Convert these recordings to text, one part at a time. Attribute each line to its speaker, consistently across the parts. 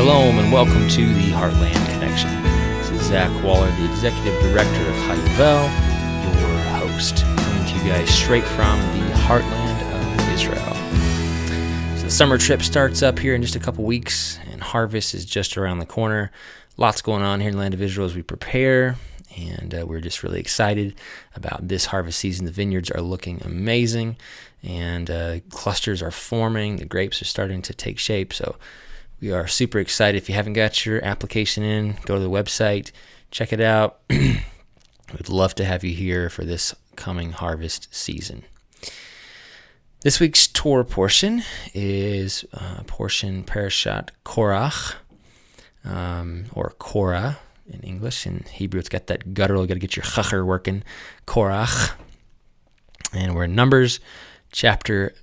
Speaker 1: Shalom and welcome to the Heartland Connection. This is Zach Waller, the Executive Director of Yovel, your host, coming to you guys straight from the Heartland of Israel. So the summer trip starts up here in just a couple weeks, and harvest is just around the corner. Lots going on here in the land of Israel as we prepare, and we're just really excited about this harvest season. The vineyards are looking amazing, and clusters are forming. The grapes are starting to take shape, so we are super excited. If you haven't got your application in, go to the website, check it out. We'd love to have you here for this coming harvest season. This week's Torah portion is portion Parashat Korach, or Korah in English. In Hebrew, it's got that guttural, you got to get your chacher working, Korach. And we're in Numbers chapter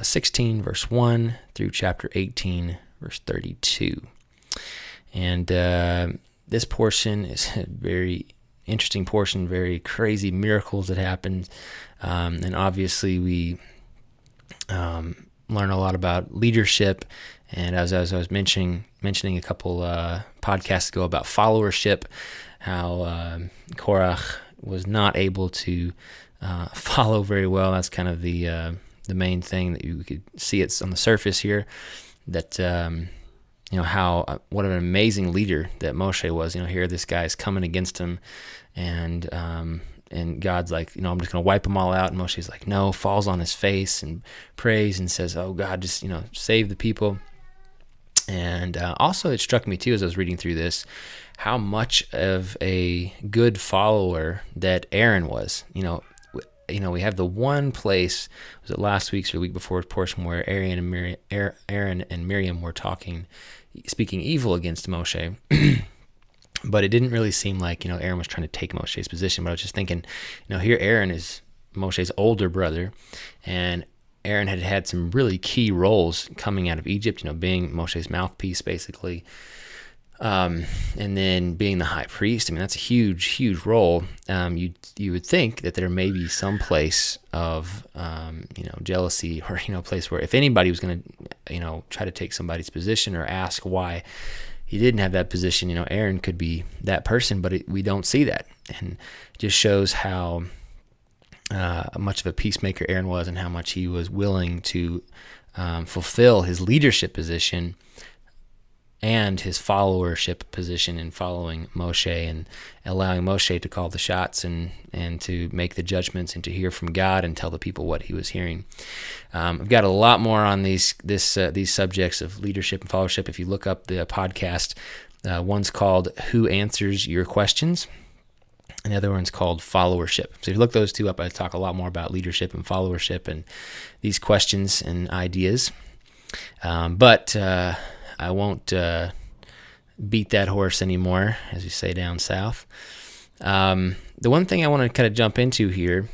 Speaker 1: 16, verse 1 through chapter 18, verse 32. And this portion is a very interesting portion, very crazy miracles that happened. And obviously we learn a lot about leadership. And as I was mentioning a couple podcasts ago about followership, how Korach was not able to follow very well. That's kind of the main thing that you could see. It's on the surface here. That what an amazing leader that Moshe was. Here this guy's coming against him, and God's like, I'm just gonna wipe them all out. And Moshe's like, no, falls on his face and prays and says, oh God, just save the people. And also, it struck me too as I was reading through this, how much of a good follower that Aaron was. We have the one place, was it last week's or the week before portion, where Aaron and Miriam were speaking evil against Moshe. But it didn't really seem like, Aaron was trying to take Moshe's position. But I was just thinking, here Aaron is Moshe's older brother, and Aaron had some really key roles coming out of Egypt, being Moshe's mouthpiece, basically. And then being the high priest, that's a huge, huge role. You would think that there may be some place of, jealousy, or, place where if anybody was going to, try to take somebody's position or ask why he didn't have that position, Aaron could be that person, but we don't see that. And it just shows how much of a peacemaker Aaron was, and how much he was willing to fulfill his leadership position and his followership position in following Moshe and allowing Moshe to call the shots and to make the judgments and to hear from God and tell the people what he was hearing. I've got a lot more on these subjects of leadership and followership. If you look up the podcast, one's called Who Answers Your Questions, and the other one's called Followership. So if you look those two up, I talk a lot more about leadership and followership and these questions and ideas. But I won't beat that horse anymore, as we say down south. The one thing I want to kind of jump into here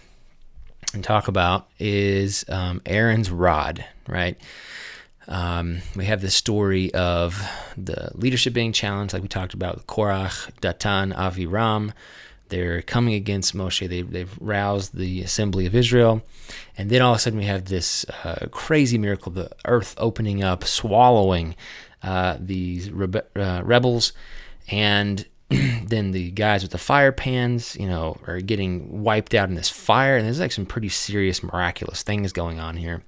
Speaker 1: and talk about is Aaron's rod, right? We have this story of the leadership being challenged, like we talked about, Korach, Datan, Aviram. They're coming against Moshe. They've roused the assembly of Israel. And then all of a sudden we have this crazy miracle, the earth opening up, swallowing these rebels, and then the guys with the fire pans, are getting wiped out in this fire, and there's like some pretty serious miraculous things going on here.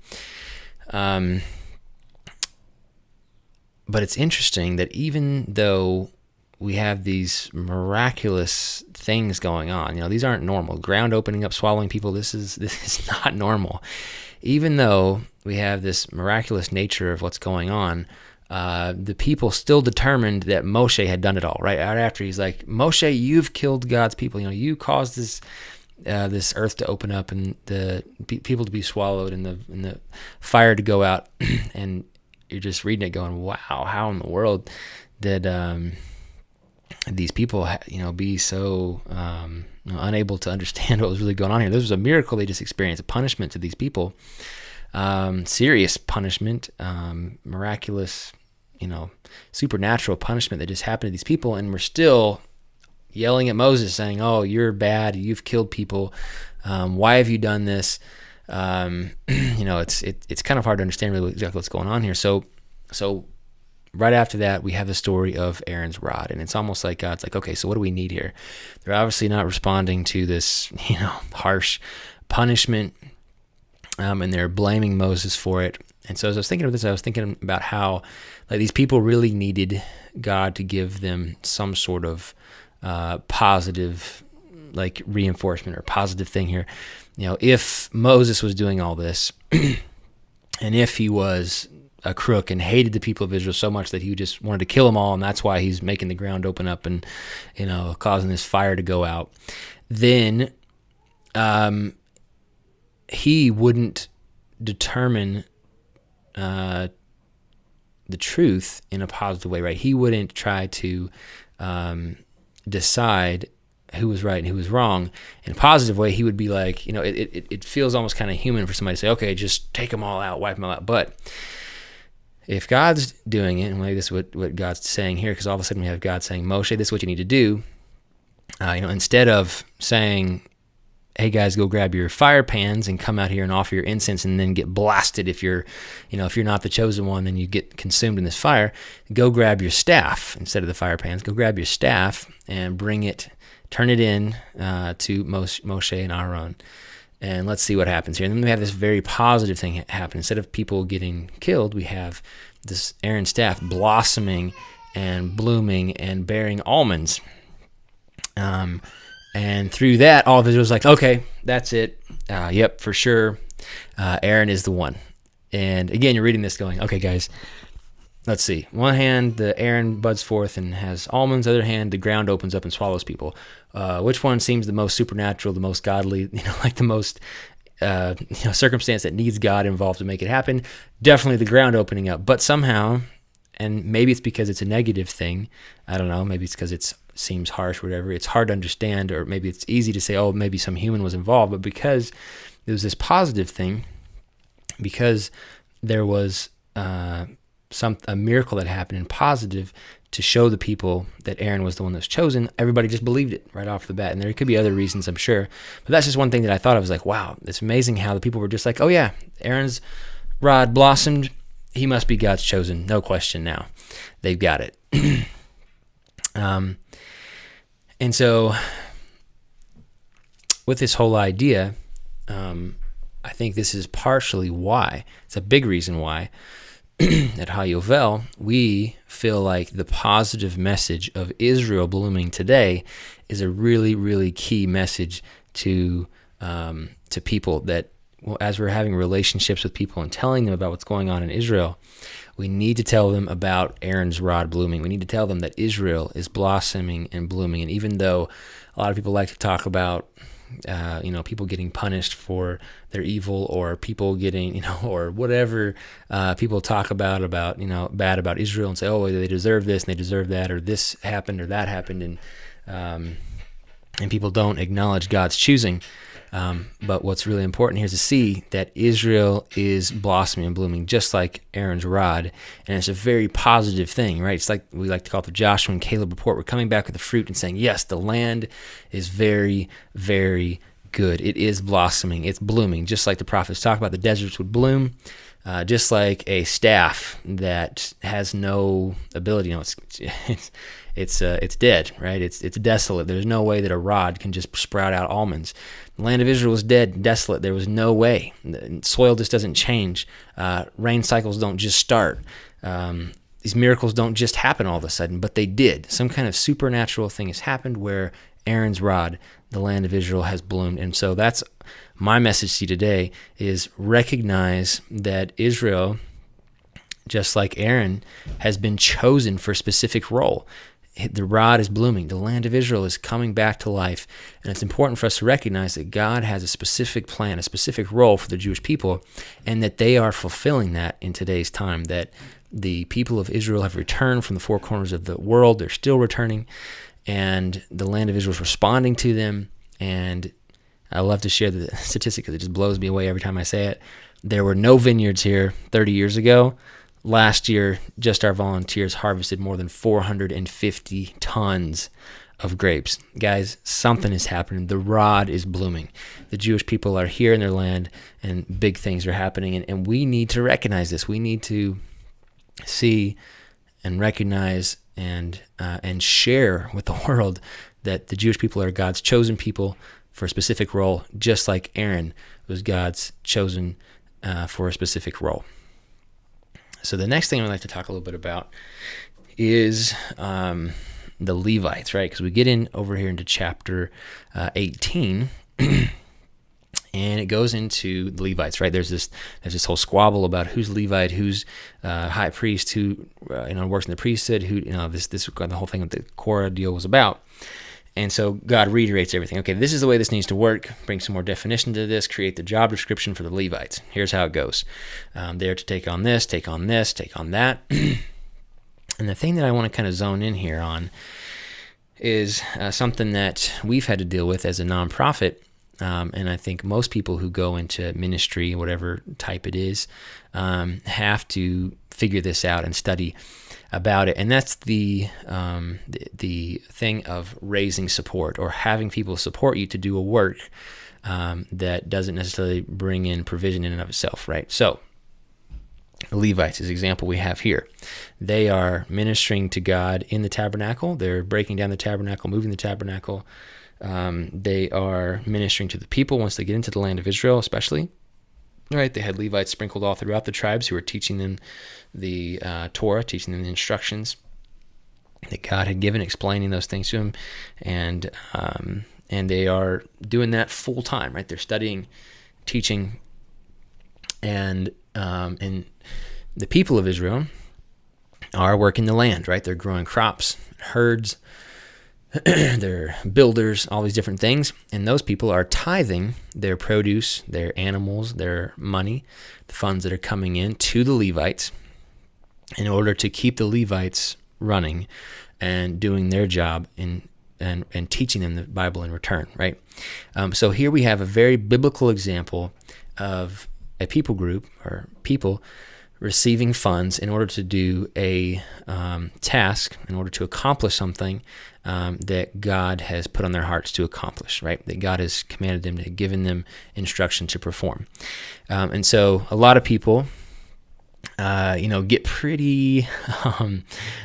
Speaker 1: But it's interesting that even though we have these miraculous things going on, these aren't normal. Ground opening up, swallowing people, this is not normal. Even though we have this miraculous nature of what's going on, the people still determined that Moshe had done it all, right? Right after he's like, Moshe, you've killed God's people. You caused this earth to open up and the people to be swallowed and the fire to go out. And you're just reading it going, wow, how in the world did these people, be so unable to understand what was really going on here? This was a miracle they just experienced, a punishment to these people. Serious punishment, miraculous, supernatural punishment that just happened to these people, and we're still yelling at Moses saying, oh, you're bad, you've killed people, why have you done this? It's kind of hard to understand really exactly what's going on here. So right after that, we have the story of Aaron's rod, and it's almost like God's like, okay, so what do we need here? They're obviously not responding to this, harsh punishment, and they're blaming Moses for it. And so as I was thinking of this, I was thinking about how these people really needed God to give them some sort of positive reinforcement or positive thing here. If Moses was doing all this, and if he was a crook and hated the people of Israel so much that he just wanted to kill them all, and that's why he's making the ground open up and causing this fire to go out, then he wouldn't determine the truth in a positive way, right? He wouldn't try to decide who was right and who was wrong in a positive way. He would be like, it feels almost kind of human for somebody to say, okay, just take them all out, wipe them all out. But if God's doing it, and maybe this is what God's saying here, because all of a sudden we have God saying, Moshe, this is what you need to do. Instead of saying, hey guys, go grab your fire pans and come out here and offer your incense and then get blasted if you're not the chosen one, then you get consumed in this fire. Go grab your staff instead of the fire pans. Go grab your staff and turn it in to Moshe and Aaron. And let's see what happens here. And then we have this very positive thing happen. Instead of people getting killed, we have this Aaron staff blossoming and blooming and bearing almonds. And through that, all of Israel's like, okay, that's it. Yep, for sure. Aaron is the one. And again, you're reading this going, okay, guys, let's see. One hand, the Aaron buds forth and has almonds. The other hand, the ground opens up and swallows people. Which one seems the most supernatural, the most godly, the most circumstance that needs God involved to make it happen? Definitely the ground opening up. But somehow, and maybe it's because it's a negative thing. I don't know. Maybe it's because it seems harsh or whatever. It's hard to understand, or maybe it's easy to say, oh, maybe some human was involved. But because there was this positive thing, because there was a miracle that happened in positive to show the people that Aaron was the one that was chosen, everybody just believed it right off the bat. And there could be other reasons, I'm sure. But that's just one thing that I thought of. I was like, wow, it's amazing how the people were just like, oh yeah, Aaron's rod blossomed. He must be God's chosen. No question now. They've got it. And so with this whole idea, I think this is partially why. It's a big reason why at Hayovel, we feel like the positive message of Israel blooming today is a really, really key message to people that, as we're having relationships with people and telling them about what's going on in Israel, we need to tell them about Aaron's rod blooming. We need to tell them that Israel is blossoming and blooming. And even though a lot of people like to talk about people getting punished for their evil, or people getting, or whatever people talk about bad about Israel and say, oh, they deserve this and they deserve that, or this happened or that happened, and people don't acknowledge God's choosing. But what's really important here is to see that Israel is blossoming and blooming, just like Aaron's rod, and it's a very positive thing, right? It's like we like to call it the Joshua and Caleb report. We're coming back with the fruit and saying, yes, the land is very, very good. It is blossoming. It's blooming, just like the prophets talk about. The deserts would bloom, just like a staff that has no ability. It's dead, right? It's desolate. There's no way that a rod can just sprout out almonds. The land of Israel was dead, desolate. There was no way. The soil just doesn't change. Rain cycles don't just start. These miracles don't just happen all of a sudden, but they did. Some kind of supernatural thing has happened where Aaron's rod, the land of Israel, has bloomed. And so that's my message to you today, is recognize that Israel, just like Aaron, has been chosen for a specific role. The rod is blooming. The land of Israel is coming back to life. And it's important for us to recognize that God has a specific plan, a specific role for the Jewish people, and that they are fulfilling that in today's time, that the people of Israel have returned from the four corners of the world. They're still returning, and the land of Israel is responding to them. And I love to share the statistic because it just blows me away every time I say it. There were no vineyards here 30 years ago. Last year, just our volunteers harvested more than 450 tons of grapes. Guys, something is happening. The rod is blooming. The Jewish people are here in their land, and big things are happening. And we need to recognize this. We need to see and recognize and share with the world that the Jewish people are God's chosen people for a specific role, just like Aaron was God's chosen for a specific role. So the next thing I'd like to talk a little bit about is the Levites, right? Because we get in over here into chapter 18, and it goes into the Levites, right? There's this whole squabble about who's Levite, who's high priest, who works in the priesthood, who this the whole thing with the Korah deal was about. And so God reiterates everything. Okay, this is the way this needs to work. Bring some more definition to this. Create the job description for the Levites. Here's how it goes. They're to take on this, take on this, take on that. And the thing that I want to kind of zone in here on is something that we've had to deal with as a nonprofit. And I think most people who go into ministry, whatever type it is, have to figure this out and study about it. And that's the thing of raising support, or having people support you to do a work that doesn't necessarily bring in provision in and of itself, right? So Levites is the example we have here. They are ministering to God in the tabernacle. They're breaking down the tabernacle, moving the tabernacle. They are ministering to the people once they get into the land of Israel, especially. Right? They had Levites sprinkled all throughout the tribes who were teaching them the Torah, teaching them the instructions that God had given, explaining those things to them, and they are doing that full time. Right? They're studying, teaching, and the people of Israel are working the land. Right? They're growing crops, herds. They're builders, all these different things, and those people are tithing their produce, their animals, their money, the funds that are coming in to the Levites in order to keep the Levites running and doing their job and teaching them the Bible in return, right? So here we have a very biblical example of a people group or people receiving funds in order to do a task, in order to accomplish something that God has put on their hearts to accomplish, right? That God has commanded them, to given them instruction to perform. And so a lot of people, get pretty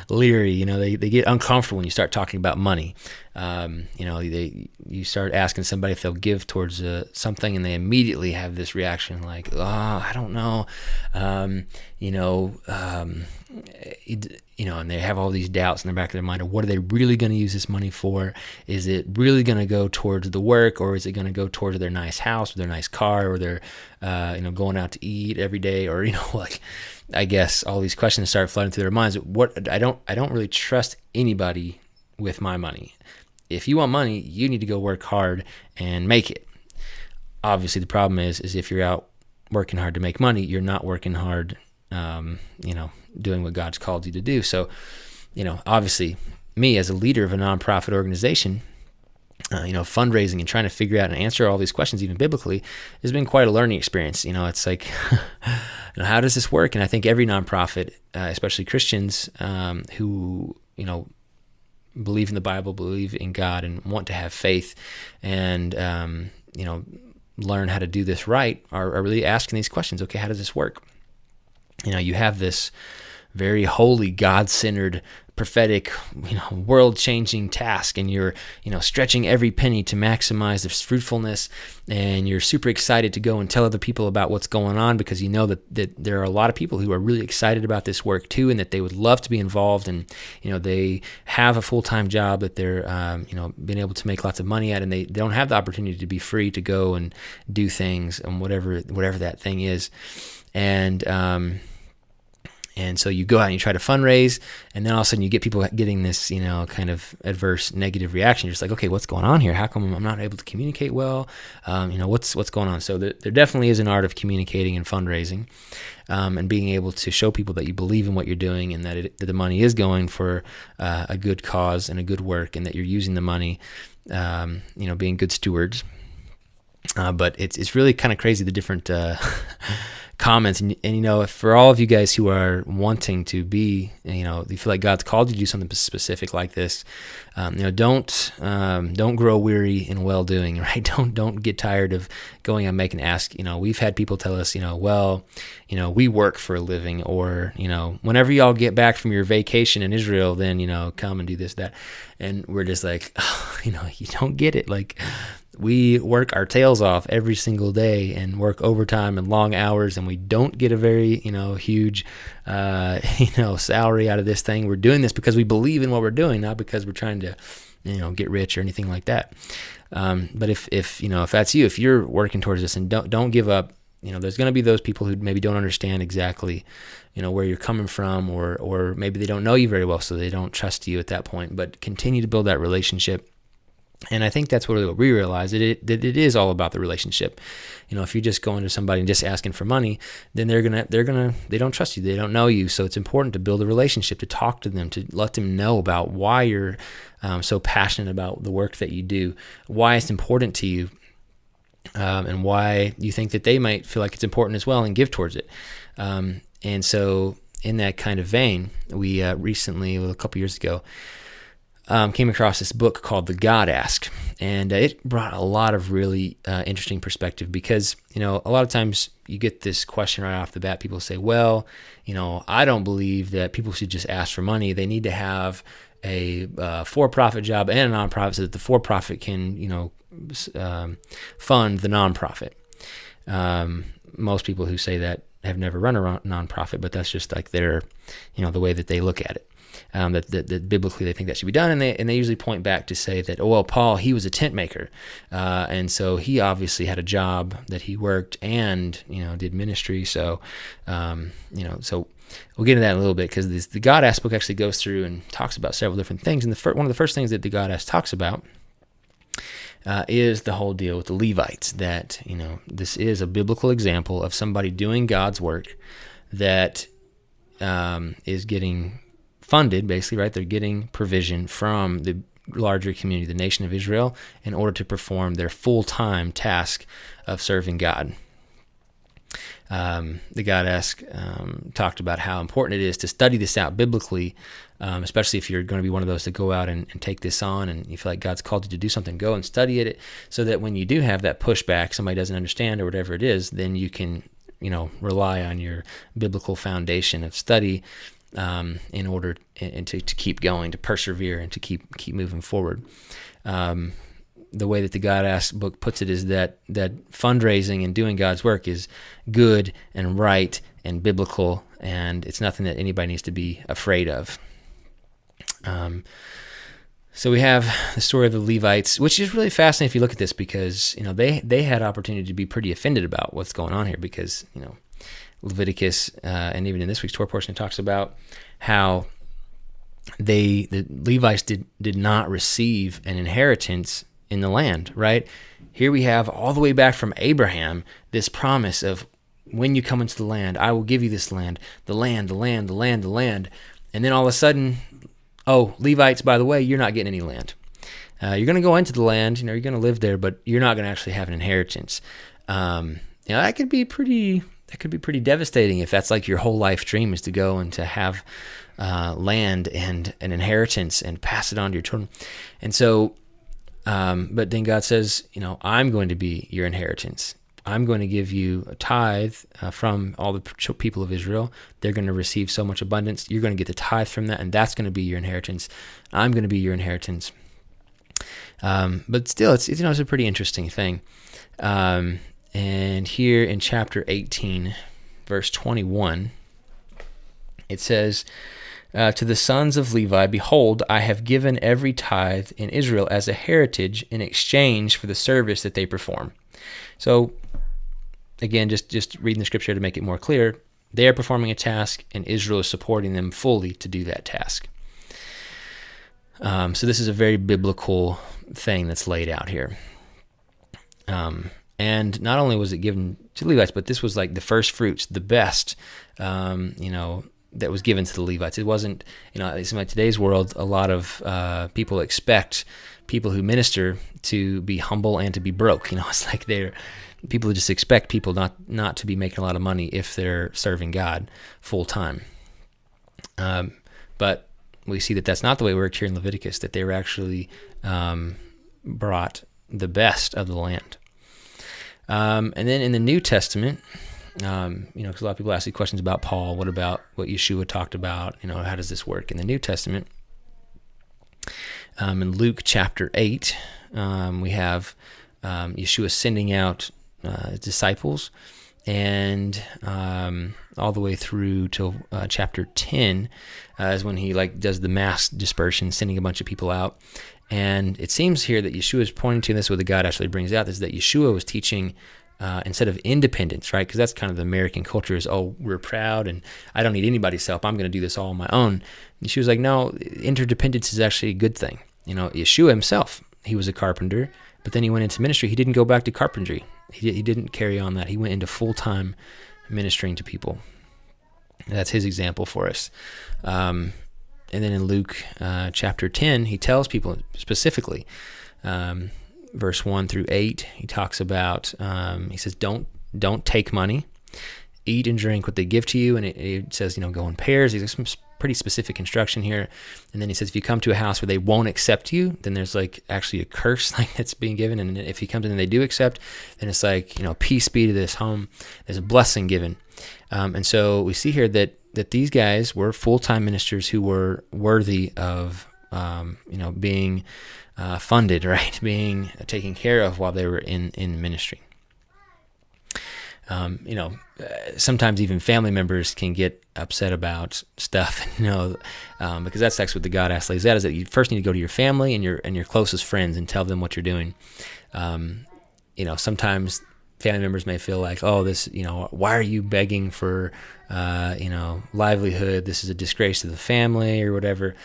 Speaker 1: leery. They get uncomfortable when you start talking about money. You start asking somebody if they'll give towards something, and they immediately have this reaction like, I don't know, and they have all these doubts in the back of their mind of what are they really going to use this money for? Is it really going to go towards the work, or is it going to go towards their nice house or their nice car, or their, going out to eat every day, or, I guess all these questions start flooding through their minds. I don't really trust anybody with my money. If you want money, you need to go work hard and make it. Obviously, the problem is if you're out working hard to make money, you're not working hard, doing what God's called you to do. So, obviously, me as a leader of a nonprofit organization, fundraising and trying to figure out and answer all these questions, even biblically, has been quite a learning experience. It's like, how does this work? And I think every nonprofit, especially Christians who, believe in the Bible, believe in God, and want to have faith and, learn how to do this right, are really asking these questions. Okay, how does this work? You have this very holy, God-centered, prophetic, world-changing task, and you're, stretching every penny to maximize its fruitfulness, and you're super excited to go and tell other people about what's going on, because that there are a lot of people who are really excited about this work too, and that they would love to be involved, and they have a full-time job that they're being able to make lots of money at, and they don't have the opportunity to be free to go and do things and whatever that thing is. And so you go out and you try to fundraise, and then all of a sudden you get people getting this, kind of adverse, negative reaction. You're just like, okay, what's going on here? How come I'm not able to communicate well? What's going on? So there definitely is an art of communicating and fundraising, and being able to show people that you believe in what you're doing, and that the money is going for a good cause and a good work, and that you're using the money, being good stewards. But it's really kind of crazy, the different comments, and for all of you guys who are wanting to be, you feel like God's called you to do something specific like this, don't grow weary in well doing, right? Don't get tired of going and making ask. We've had people tell us, we work for a living, or whenever y'all get back from your vacation in Israel, then come and do this, that, and we're just like, you don't get it. Like, we work our tails off every single day and work overtime and long hours, and we don't get a very, huge, salary out of this thing. We're doing this because we believe in what we're doing, not because we're trying to, get rich or anything like that. But if that's you, if you're working towards this, and don't give up, there's going to be those people who maybe don't understand exactly, where you're coming from, or maybe they don't know you very well, so they don't trust you at that point, but continue to build that relationship. And I think that's what we realize, that it is all about the relationship. If you're just going to somebody and just asking for money, then they don't trust you. They don't know you. So it's important to build a relationship, to talk to them, to let them know about why you're so passionate about the work that you do, why it's important to you, and why you think that they might feel like it's important as well and give towards it. And so in that kind of vein, we recently, a couple years ago, came across this book called The God Ask, and it brought a lot of really interesting perspective, because a lot of times you get this question right off the bat. People say, well, I don't believe that people should just ask for money. They need to have a for-profit job and a nonprofit, so that the for-profit can fund the nonprofit. Most people who say that have never run a nonprofit, but that's just like their the way that they look at it. That biblically they think that should be done, and they usually point back to say that, Paul, he was a tent maker, and so he obviously had a job that he worked and did ministry. So so we'll get into that in a little bit, because the God Ask book actually goes through and talks about several different things. And one of the first things that the God Ask talks about is the whole deal with the Levites. That this is a biblical example of somebody doing God's work that is getting funded, basically, right? They're getting provision from the larger community, the nation of Israel, in order to perform their full-time task of serving God. The God Ask talked about how important it is to study this out biblically, especially if you're going to be one of those to go out and take this on, and you feel like God's called you to do something. Go and study it, so that when you do have that pushback, somebody doesn't understand or whatever it is, then you can rely on your biblical foundation of study in order to keep going, to persevere, and to keep moving forward. The way that the God Ask book puts it is that fundraising and doing God's work is good and right and biblical, and it's nothing that anybody needs to be afraid of. So we have the story of the Levites, which is really fascinating if you look at this, because they had opportunity to be pretty offended about what's going on here, because Leviticus, and even in this week's Torah portion, it talks about how the Levites did not receive an inheritance in the land, right? Here we have, all the way back from Abraham, this promise of, when you come into the land, I will give you this land, the land, the land, the land, the land. And then all of a sudden, Levites, by the way, you're not getting any land. You're going to go into the land, you're going to live there, but you're not going to actually have an inheritance. That could be pretty devastating if that's like your whole life dream, is to go and to have land and an inheritance and pass it on to your children. And so, but then God says, I'm going to be your inheritance. I'm going to give you a tithe from all the people of Israel. They're going to receive so much abundance. You're going to get the tithe from that, and that's going to be your inheritance. I'm going to be your inheritance. But still, it's a pretty interesting thing. And here in chapter 18, verse 21, it says, to the sons of Levi, behold, I have given every tithe in Israel as a heritage in exchange for the service that they perform. So, again, just reading the scripture to make it more clear, they are performing a task, and Israel is supporting them fully to do that task. So this is a very biblical thing that's laid out here. And not only was it given to Levites, but this was like the first fruits, the best, that was given to the Levites. It wasn't, it's in like today's world, a lot of people expect people who minister to be humble and to be broke. It's like people just expect people not to be making a lot of money if they're serving God full time. But we see that that's not the way it worked here in Leviticus, that they were actually brought the best of the land. And then in the New Testament, because a lot of people ask you questions about Paul. What about what Yeshua talked about? How does this work in the New Testament? In Luke chapter 8, we have Yeshua sending out disciples, and all the way through till chapter 10 is when he does the mass dispersion, sending a bunch of people out. And it seems here that Yeshua is pointing to, and this is what the God actually brings out, is that Yeshua was teaching instead of independence, right? Because that's kind of the American culture is, we're proud and I don't need anybody's help. I'm going to do this all on my own. And Yeshua's like, no, interdependence is actually a good thing. Yeshua himself, he was a carpenter, but then he went into ministry. He didn't go back to carpentry. He didn't carry on that. He went into full-time ministering to people. And that's his example for us. And then in Luke chapter 10, he tells people specifically, verse 1 through 8, he talks about, he says, don't take money, eat and drink what they give to you. And it says, go in pairs. There's some pretty specific instruction here. And then he says, if you come to a house where they won't accept you, then there's actually a curse that's being given. And if you come to them and they do accept, then it's peace be to this home. There's a blessing given. And so we see here that these guys were full-time ministers who were worthy of, being funded, right? Being taken care of while they were in ministry. Sometimes even family members can get upset about stuff, because that's actually what the God asked lays out, is that you first need to go to your family and your closest friends and tell them what you're doing. Sometimes family members may feel like, why are you begging for, livelihood? This is a disgrace to the family or whatever.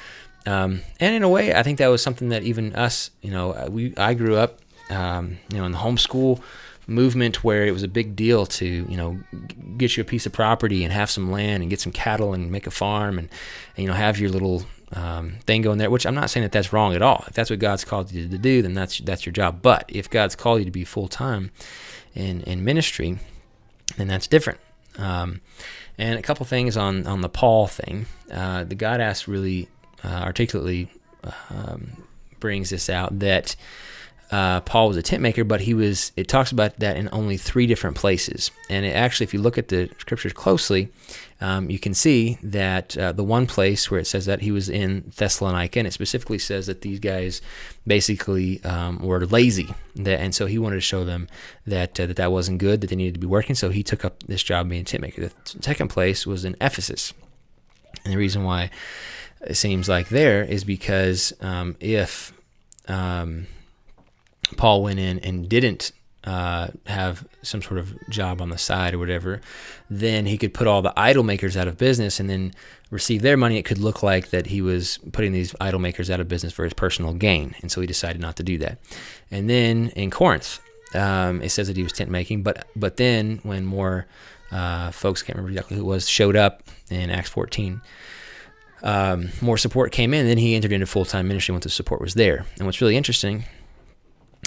Speaker 1: And in a way, I think that was something that even us, I grew up, in the homeschool movement where it was a big deal to, get you a piece of property and have some land and get some cattle and make a farm and have your little thing going there, which I'm not saying that that's wrong at all. If that's what God's called you to do, then that's your job. But if God's called you to be full-time in ministry, then that's different. And a couple things on the Paul thing. The God asked really articulately brings this out, that Paul was a tent maker, but it talks about that in only 3 different places. And it actually, if you look at the scriptures closely, you can see that the one place where it says that he was in Thessalonica, and it specifically says that these guys basically were lazy, and so he wanted to show them that wasn't good, that they needed to be working, so he took up this job being a tent maker. The second place was in Ephesus, and the reason why it seems like there is because if Paul went in and didn't have some sort of job on the side or whatever, then he could put all the idol makers out of business and then receive their money. It could look like that he was putting these idol makers out of business for his personal gain, and so he decided not to do that. And then in Corinth, it says that he was tent making, but then when more folks, can't remember exactly who it was, showed up in Acts 14, more support came in, and then he entered into full-time ministry once the support was there. And what's really interesting,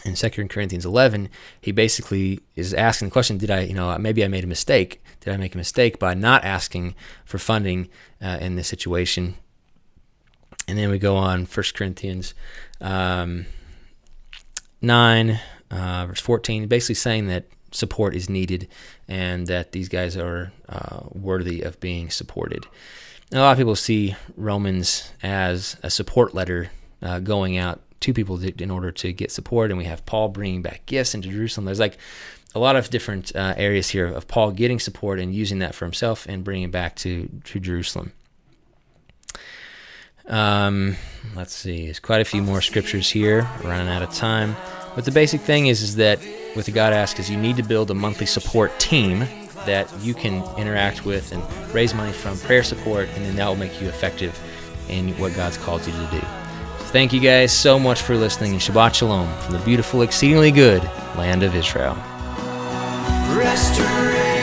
Speaker 1: in 2 Corinthians 11, he basically is asking the question, maybe I made a mistake. Did I make a mistake by not asking for funding in this situation? And then we go on, 1 Corinthians 9, verse 14, basically saying that support is needed and that these guys are worthy of being supported. Now, a lot of people see Romans as a support letter going out to people in order to get support, and we have Paul bringing back gifts into Jerusalem. There's a lot of different areas here of Paul getting support and using that for himself and bringing it back to Jerusalem. Let's see, there's quite a few more scriptures here. We're running out of time, but the basic thing is that what the God asks is you need to build a monthly support team that you can interact with and raise money from, prayer support, and then that will make you effective in what God's called you to do. Thank you guys so much for listening, and Shabbat Shalom from the beautiful, exceedingly good land of Israel. Restoration.